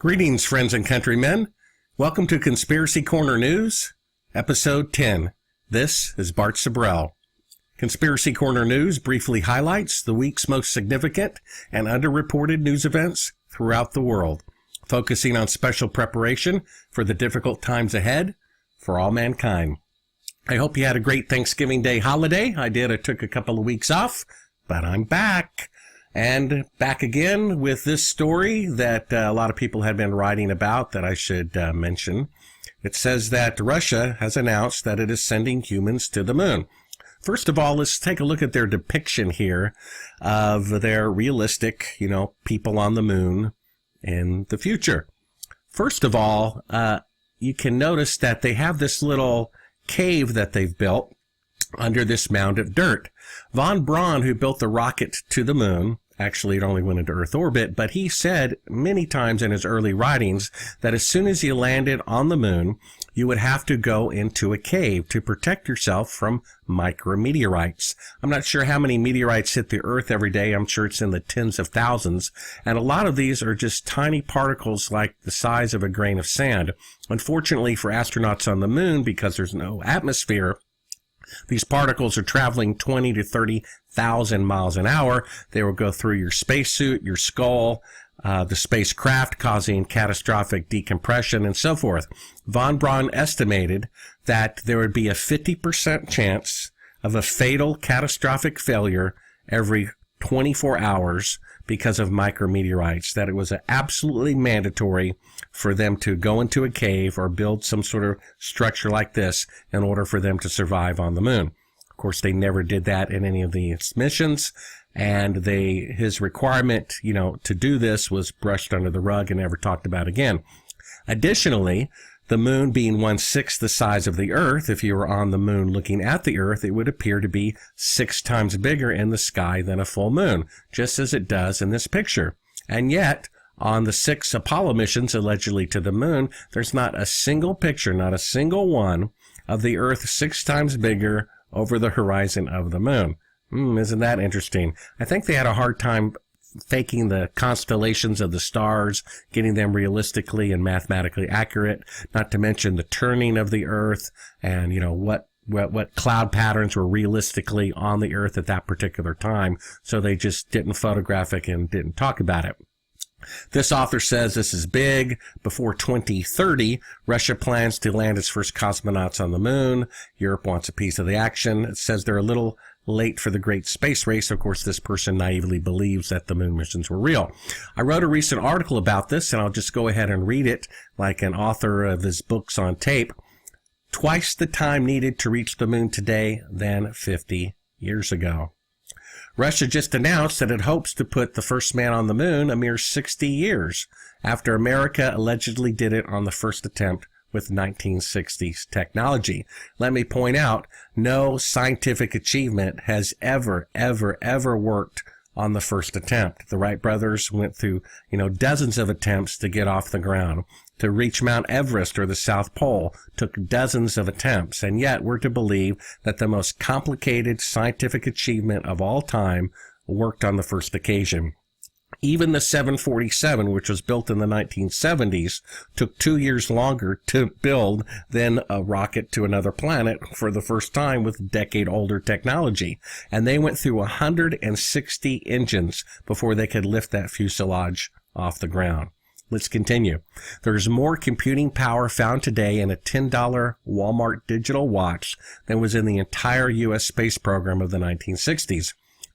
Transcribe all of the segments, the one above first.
Greetings, friends and countrymen. Welcome to Conspiracy Corner News, Episode 10. This is Bart Sibrel. Conspiracy Corner News briefly highlights the week's most significant and underreported news events throughout the world, focusing on special preparation for the difficult times ahead for all mankind. I hope you had a great Thanksgiving Day holiday. I did. I took a couple of weeks off, but I'm back. And back again with this story that a lot of people have been writing about that I should mention. It says that Russia has announced that it is sending humans to the moon. First of all, let's take a look at their depiction here of their realistic, people on the moon in the future. First of all, you can notice that they have this little cave that they've built under this mound of dirt. Von Braun, who built the rocket to the moon, actually, it only went into Earth orbit, but he said many times in his early writings that as soon as you landed on the moon, you would have to go into a cave to protect yourself from micrometeorites. I'm not sure how many meteorites hit the Earth every day. I'm sure it's in the tens of thousands. And a lot of these are just tiny particles like the size of a grain of sand. Unfortunately for astronauts on the moon, because there's no atmosphere, these particles are traveling 20 to 30,000 miles an hour. They will go through your spacesuit, your skull, the spacecraft, causing catastrophic decompression and so forth. Von Braun estimated that there would be a 50% chance of a fatal catastrophic failure every 24 hours because of micrometeorites, that it was absolutely mandatory for them to go into a cave or build some sort of structure like this in order for them to survive on the moon. Of course, they never did that in any of these missions, and his requirement, to do this was brushed under the rug and never talked about again. Additionally, the moon being 1/6 the size of the Earth, if you were on the moon looking at the Earth, it would appear to be 6 times bigger in the sky than a full moon, just as it does in this picture. And yet, on the 6 Apollo missions allegedly to the moon, there's not a single picture, not a single one, of the Earth 6 times bigger over the horizon of the moon. Isn't that interesting? I think they had a hard time faking the constellations of the stars, getting them realistically and mathematically accurate, not to mention the turning of the Earth and, what cloud patterns were realistically on the Earth at that particular time. So they just didn't photograph it and didn't talk about it. This author says this is big. Before 2030, Russia plans to land its first cosmonauts on the moon. Europe wants a piece of the action. It says they're a little late for the great space race. Of course, this person naively believes that the moon missions were real. I wrote a recent article about this, and I'll just go ahead and read it like an author of his books on tape. Twice the time needed to reach the moon today than 50 years ago. Russia just announced that it hopes to put the first man on the moon a mere 60 years after America allegedly did it on the first attempt with 1960s technology. Let me point out, no scientific achievement has ever worked on the first attempt. The Wright brothers went through, dozens of attempts to get off the ground. To reach Mount Everest or the South Pole took dozens of attempts, and yet we're to believe that the most complicated scientific achievement of all time worked on the first occasion. Even the 747, which was built in the 1970s, took 2 years longer to build than a rocket to another planet for the first time with decade-older technology. And they went through 160 engines before they could lift that fuselage off the ground. Let's continue. There's more computing power found today in a $10 Walmart digital watch than was in the entire U.S. space program of the 1960s.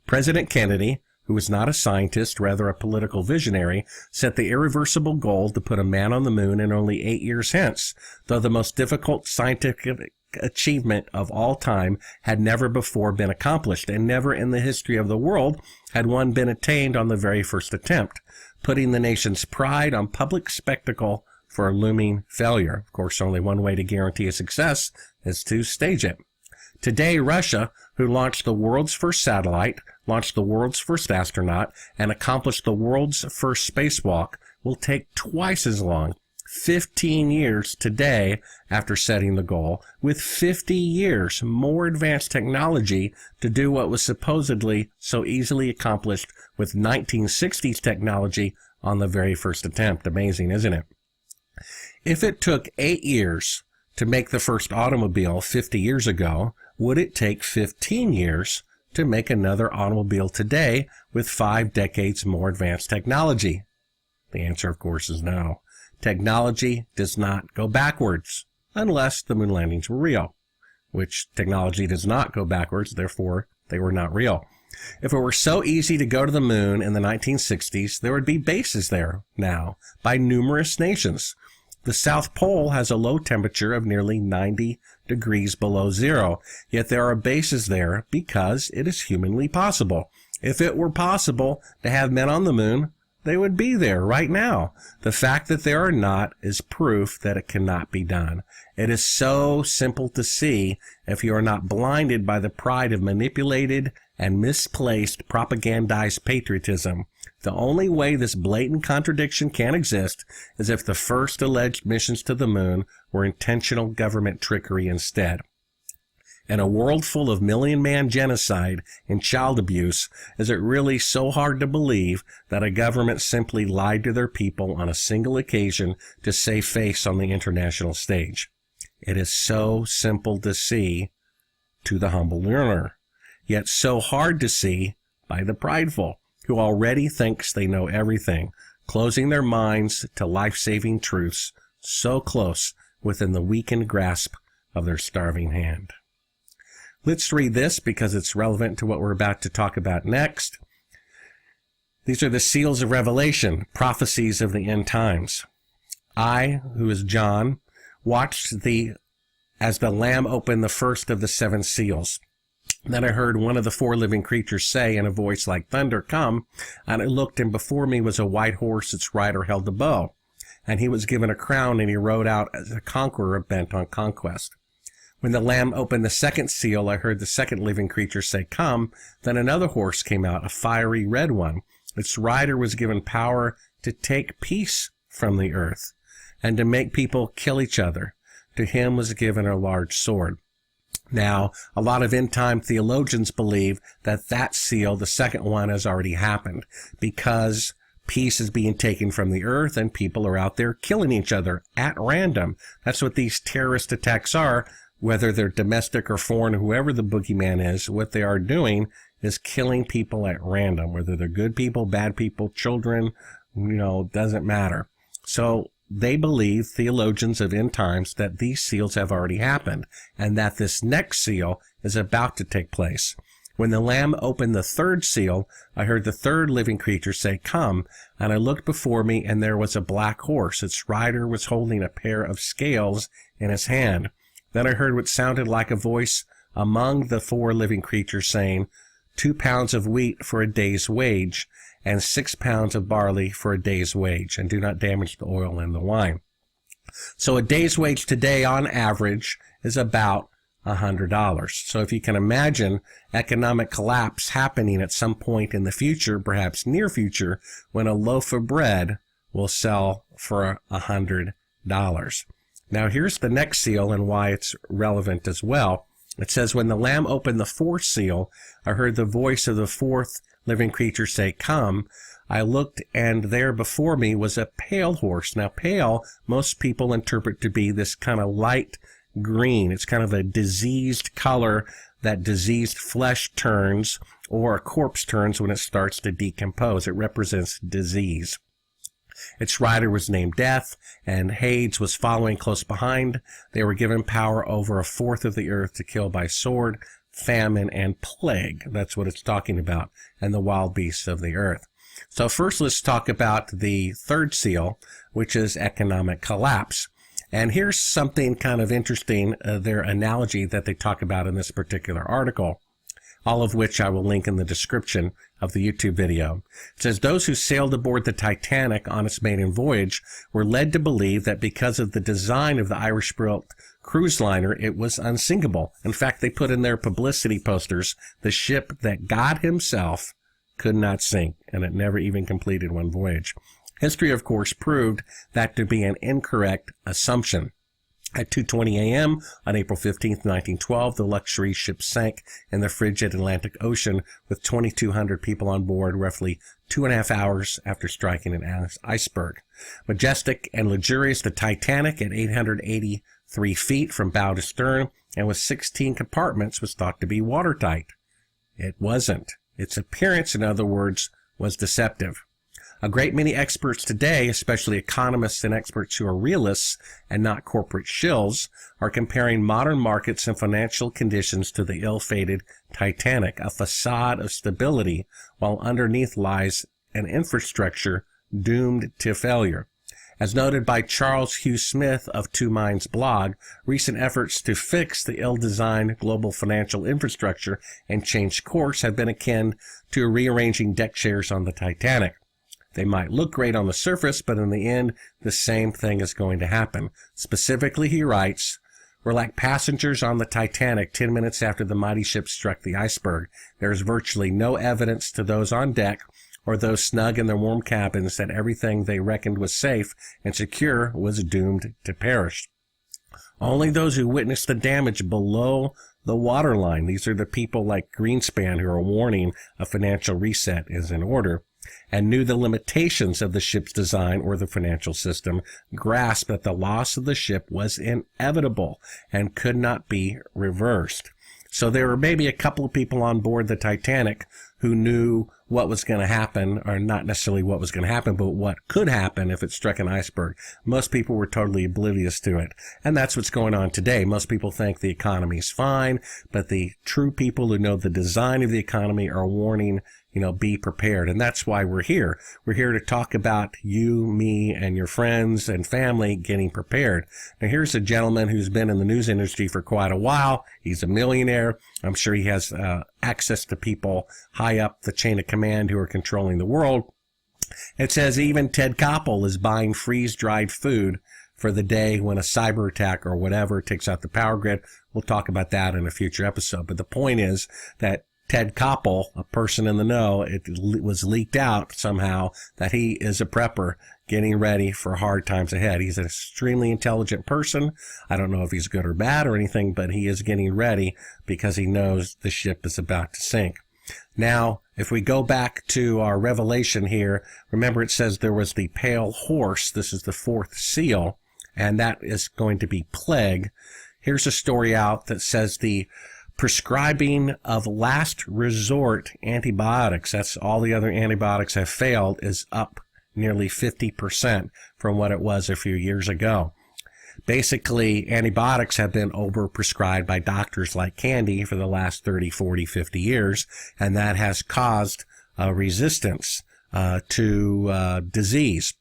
President Kennedy, who was not a scientist, rather a political visionary, set the irreversible goal to put a man on the moon in only 8 years hence, though the most difficult scientific achievement of all time had never before been accomplished, and never in the history of the world had one been attained on the very first attempt, putting the nation's pride on public spectacle for a looming failure. Of course, only one way to guarantee a success is to stage it. Today, Russia, who launched the world's first satellite, launched the world's first astronaut, and accomplished the world's first spacewalk, will take twice as long, 15 years today after setting the goal, with 50 years more advanced technology to do what was supposedly so easily accomplished with 1960s technology on the very first attempt. Amazing, isn't it? If it took 8 years to make the first automobile 50 years ago, would it take 15 years to make another automobile today with 5 decades more advanced technology? The answer, of course, is no. Technology does not go backwards unless the moon landings were real, which technology does not go backwards, therefore they were not real. If it were so easy to go to the moon in the 1960s, there would be bases there now by numerous nations. The South Pole has a low temperature of nearly 90 degrees below zero, yet there are bases there because it is humanly possible. If it were possible to have men on the moon, they would be there right now. The fact that there are not is proof that it cannot be done. It is so simple to see if you are not blinded by the pride of manipulated and misplaced propagandized patriotism. The only way this blatant contradiction can exist is if the first alleged missions to the moon were intentional government trickery instead. In a world full of million-man genocide and child abuse, is it really so hard to believe that a government simply lied to their people on a single occasion to save face on the international stage? It is so simple to see to the humble learner, yet so hard to see by the prideful, who already thinks they know everything, closing their minds to life-saving truths so close within the weakened grasp of their starving hand. Let's read this because it's relevant to what we're about to talk about next. These are the seals of Revelation, prophecies of the end times. I, who is John, watched as the Lamb opened the first of the 7 seals. Then I heard one of the 4 living creatures say in a voice like thunder, "Come." And I looked, and before me was a white horse. Its rider held a bow. And he was given a crown, and he rode out as a conqueror bent on conquest. When the Lamb opened the 2nd seal, I heard the 2nd living creature say, "Come." Then another horse came out, a fiery red one. Its rider was given power to take peace from the earth and to make people kill each other. To him was given a large sword. Now, a lot of end-time theologians believe that that seal, the 2nd one, has already happened because peace is being taken from the earth and people are out there killing each other at random. That's what these terrorist attacks are. Whether they're domestic or foreign, whoever the boogeyman is, what they are doing is killing people at random. Whether they're good people, bad people, children, doesn't matter. So they believe, theologians of end times, that these seals have already happened and that this next seal is about to take place. When the Lamb opened the 3rd seal, I heard the 3rd living creature say, "Come." And I looked before me, and there was a black horse. Its rider was holding a pair of scales in his hand. Then I heard what sounded like a voice among the 4 living creatures saying, 2 pounds of wheat for a day's wage, and 6 pounds of barley for a day's wage, and do not damage the oil and the wine. So a day's wage today, on average, is about $100. So if you can imagine economic collapse happening at some point in the future, perhaps near future, when a loaf of bread will sell for $100. Now, here's the next seal and why it's relevant as well. It says, when the Lamb opened the 4th seal, I heard the voice of the 4th living creature say, "Come." I looked, and there before me was a pale horse. Now, pale, most people interpret to be this kind of light green. It's kind of a diseased color that diseased flesh turns, or a corpse turns when it starts to decompose. It represents disease. Its rider was named Death, and Hades was following close behind. They were given power over 1/4 of the earth to kill by sword, famine, and plague. That's what it's talking about, and the wild beasts of the earth. So first, let's talk about the 3rd seal, which is economic collapse. And here's something kind of interesting, their analogy that they talk about in this particular article, all of which I will link in the description of the YouTube video. It says, those who sailed aboard the Titanic on its maiden voyage were led to believe that because of the design of the Irish-built cruise liner, it was unsinkable. In fact, they put in their publicity posters, the ship that God himself could not sink, and it never even completed one voyage. History, of course, proved that to be an incorrect assumption. At 2:20 a.m. on April 15, 1912, the luxury ship sank in the frigid Atlantic Ocean with 2,200 people on board, roughly 2.5 hours after striking an iceberg. Majestic and luxurious, the Titanic, at 883 feet from bow to stern and with 16 compartments, was thought to be watertight. It wasn't. Its appearance, in other words, was deceptive. A great many experts today, especially economists and experts who are realists and not corporate shills, are comparing modern markets and financial conditions to the ill-fated Titanic, a facade of stability, while underneath lies an infrastructure doomed to failure. As noted by Charles Hugh Smith of Two Minds blog, recent efforts to fix the ill-designed global financial infrastructure and change course have been akin to rearranging deck chairs on the Titanic. They might look great on the surface, but in the end, the same thing is going to happen. Specifically, he writes, "We're like passengers on the Titanic 10 minutes after the mighty ship struck the iceberg. There is virtually no evidence to those on deck or those snug in their warm cabins that everything they reckoned was safe and secure was doomed to perish. Only those who witnessed the damage below the waterline, these are the people like Greenspan who are warning a financial reset is in order, and knew the limitations of the ship's design or the financial system, grasped that the loss of the ship was inevitable and could not be reversed." So there were maybe a couple of people on board the Titanic who knew what was going to happen, or not necessarily what was going to happen, but what could happen if it struck an iceberg. Most people were totally oblivious to it. And that's what's going on today. Most people think the economy's fine, but the true people who know the design of the economy are warning, be prepared. And that's why we're here. We're here to talk about you, me, and your friends and family getting prepared. Now, here's a gentleman who's been in the news industry for quite a while. He's a millionaire. I'm sure he has access to people high up the chain of command who are controlling the world. It says even Ted Koppel is buying freeze-dried food for the day when a cyber attack or whatever takes out the power grid. We'll talk about that in a future episode. But the point is that Ted Koppel, a person in the know, it was leaked out somehow that he is a prepper getting ready for hard times ahead. He's an extremely intelligent person. I don't know if he's good or bad or anything, but he is getting ready because he knows the ship is about to sink. Now, if we go back to our revelation here, remember it says there was the pale horse. This is the fourth seal, and that is going to be plague. Here's a story out that says the prescribing of last resort antibiotics, that's all the other antibiotics have failed, is up nearly 50% from what it was a few years ago. Basically, antibiotics have been overprescribed by doctors like candy for the last 30, 40, 50 years, and that has caused resistance to disease.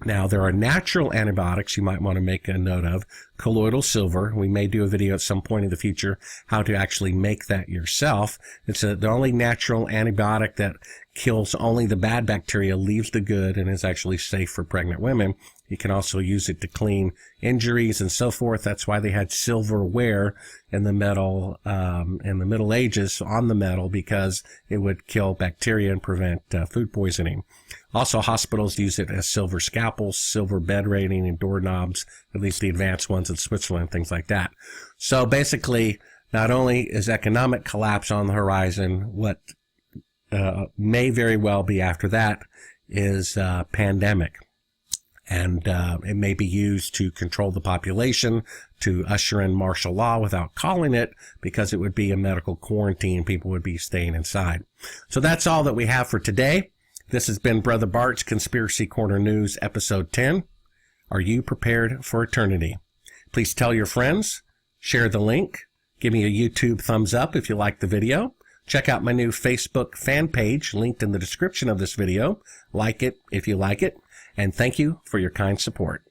Now, there are natural antibiotics you might want to make a note of. Colloidal silver. We may do a video at some point in the future how to actually make that yourself. It's the only natural antibiotic that kills only the bad bacteria, leaves the good, and is actually safe for pregnant women. You can also use it to clean injuries and so forth. That's why they had silverware in the metal, in the Middle Ages on the metal, because it would kill bacteria and prevent food poisoning. Also, hospitals use it as silver scalpels, silver bed rating and doorknobs, at least the advanced ones in Switzerland, things like that. So basically, not only is economic collapse on the horizon, what may very well be after that is pandemic. And it may be used to control the population, to usher in martial law without calling it, because it would be a medical quarantine. People would be staying inside. So that's all that we have for today. This has been Brother Bart's Conspiracy Corner News, Episode 10. Are you prepared for eternity? Please tell your friends, share the link, give me a YouTube thumbs up if you like the video. Check out my new Facebook fan page linked in the description of this video. Like it if you like it. And thank you for your kind support.